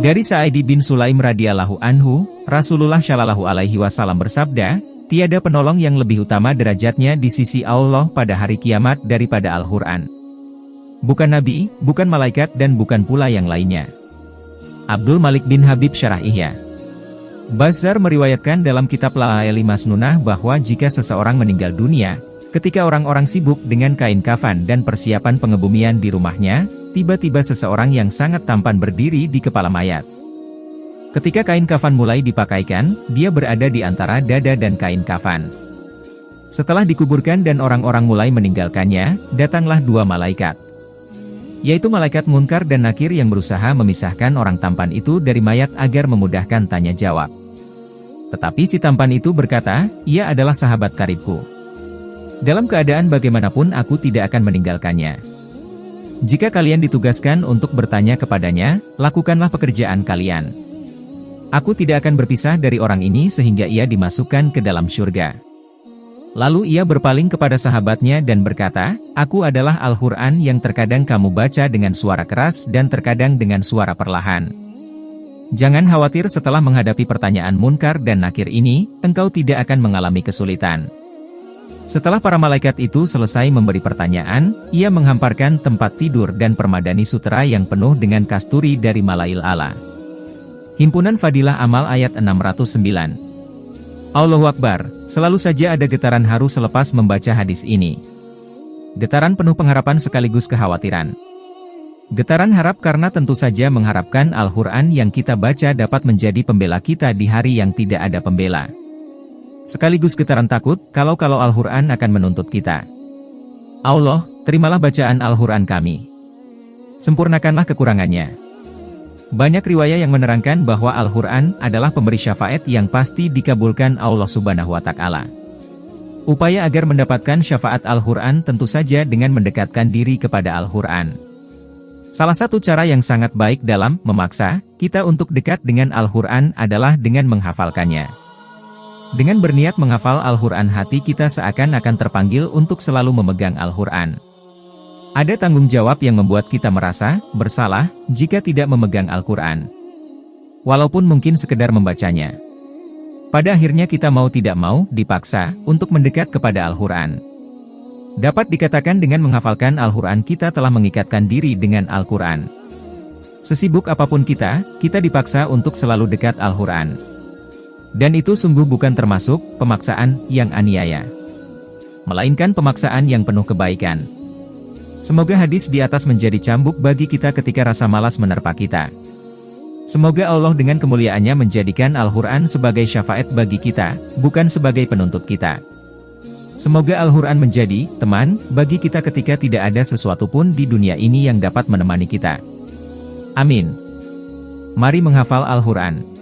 Dari Sa'id bin Sulaim radhiyallahu anhu, Rasulullah shallallahu alaihi wasallam bersabda, tiada penolong yang lebih utama derajatnya di sisi Allah pada hari kiamat daripada Al-Quran. Bukan nabi, bukan malaikat dan bukan pula yang lainnya. Abdul Malik bin Habib Syarah Ihya. Bazzar meriwayatkan dalam kitab La'aili Masnunah bahwa jika seseorang meninggal dunia, ketika orang-orang sibuk dengan kain kafan dan persiapan pengebumian di rumahnya, tiba-tiba seseorang yang sangat tampan berdiri di kepala mayat. Ketika kain kafan mulai dipakaikan, dia berada di antara dada dan kain kafan. Setelah dikuburkan dan orang-orang mulai meninggalkannya, datanglah dua malaikat, yaitu malaikat Munkar dan Nakir yang berusaha memisahkan orang tampan itu dari mayat agar memudahkan tanya jawab. Tetapi si tampan itu berkata, ia adalah sahabat karibku. Dalam keadaan bagaimanapun aku tidak akan meninggalkannya. Jika kalian ditugaskan untuk bertanya kepadanya, lakukanlah pekerjaan kalian. Aku tidak akan berpisah dari orang ini sehingga ia dimasukkan ke dalam syurga. Lalu ia berpaling kepada sahabatnya dan berkata, aku adalah Al-Quran yang terkadang kamu baca dengan suara keras dan terkadang dengan suara perlahan. Jangan khawatir, setelah menghadapi pertanyaan Munkar dan Nakir ini, engkau tidak akan mengalami kesulitan. Setelah para malaikat itu selesai memberi pertanyaan, ia menghamparkan tempat tidur dan permadani sutera yang penuh dengan kasturi dari Malail A'la. Himpunan Fadilah Amal ayat 609. Allahu Akbar, selalu saja ada getaran haru selepas membaca hadis ini. Getaran penuh pengharapan sekaligus kekhawatiran. Getaran harap karena tentu saja mengharapkan Al-Quran yang kita baca dapat menjadi pembela kita di hari yang tidak ada pembela. Sekaligus getaran takut, kalau Al-Quran akan menuntut kita. Allah, terimalah bacaan Al-Quran kami. Sempurnakanlah kekurangannya. Banyak riwayat yang menerangkan bahwa Al-Quran adalah pemberi syafaat yang pasti dikabulkan Allah Subhanahu wa Ta'ala. Upaya agar mendapatkan syafaat Al-Quran tentu saja dengan mendekatkan diri kepada Al-Quran. Salah satu cara yang sangat baik dalam memaksa kita untuk dekat dengan Al-Quran adalah dengan menghafalkannya. Dengan berniat menghafal Al-Quran, hati kita seakan-akan terpanggil untuk selalu memegang Al-Quran. Ada tanggung jawab yang membuat kita merasa bersalah jika tidak memegang Al-Quran, walaupun mungkin sekedar membacanya. Pada akhirnya kita mau tidak mau dipaksa untuk mendekat kepada Al-Quran. Dapat dikatakan dengan menghafalkan Al-Quran kita telah mengikatkan diri dengan Al-Quran. Sesibuk apapun kita dipaksa untuk selalu dekat Al-Quran. Dan itu sungguh bukan termasuk pemaksaan yang aniaya, melainkan pemaksaan yang penuh kebaikan. Semoga hadis di atas menjadi cambuk bagi kita ketika rasa malas menerpa kita. Semoga Allah dengan kemuliaannya menjadikan Al-Quran sebagai syafaat bagi kita, bukan sebagai penuntut kita. Semoga Al-Quran menjadi teman bagi kita ketika tidak ada sesuatu pun di dunia ini yang dapat menemani kita. Amin. Mari menghafal Al-Quran.